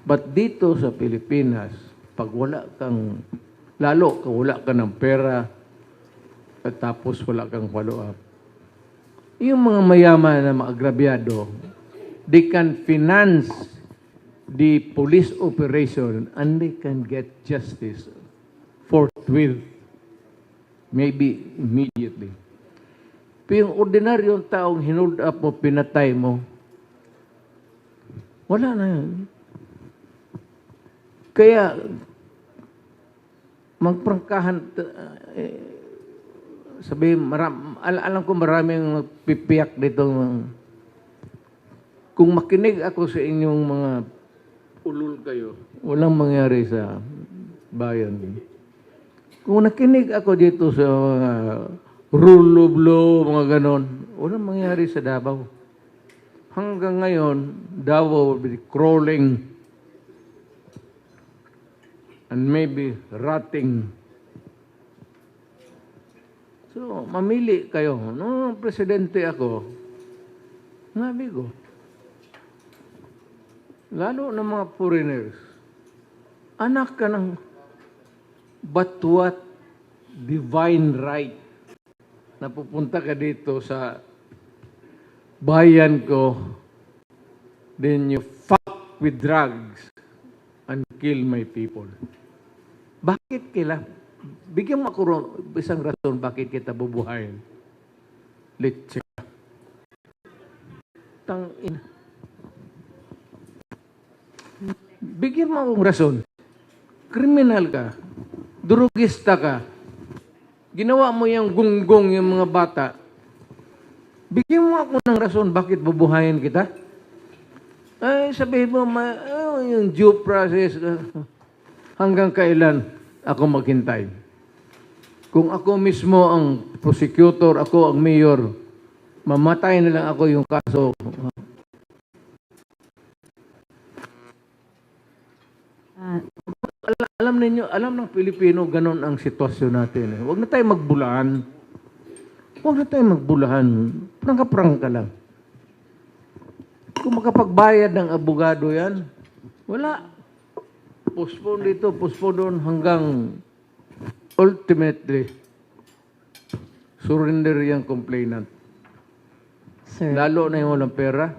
But dito sa Pilipinas, pag wala kang, lalo kung wala ka ng pera, at tapos wala kang follow-up, yung mga mayaman na mga agrabyado, they can finance the police operation and they can get justice forthwith, maybe immediately. Pero yung ordinaryong taong hinold up mo, pinatay mo, wala na yan. Kaya, magprangkahan, alam ko maraming pipiyak dito. Kung makinig ako sa inyong mga ulul kayo, walang mangyari sa bayan. Kung nakinig ako dito sa mga rule of law, mga ganon, walang mangyari sa Davao. Hanggang ngayon, Davao will be crawling and maybe rotting. So, mamili kayo. No, presidente ako, nabi ko, lalo ng mga foreigners, anak ka ng but what divine right na pupunta ka dito sa bayan ko, then you fuck with drugs and kill my people. Bakit kila? Bigyan mo ako isang rason bakit kita bubuhayin. Let's check. Tangin. Bigyan mo akong rason. Kriminal ka. Drugista ka. Ginawa mo yung gunggong yung mga bata. Bigyan mo ako ng rason bakit bubuhayin kita. Ay, sabihin mo, yung due process, hanggang kailan ako maghintay. Kung ako mismo ang prosecutor, ako ang mayor, mamatay na lang ako yung kaso. Alam ninyo, alam ng Pilipino, ganon ang sitwasyon natin. Huwag na tayo magbulahan. Huwag na tayo magbulahan. Prangka-prangka lang. Kung makapagbayad ng abogado yan, wala. Postpone dito, postpone doon hanggang ultimately surrender yung complainant. Sir. Lalo na yung walang pera.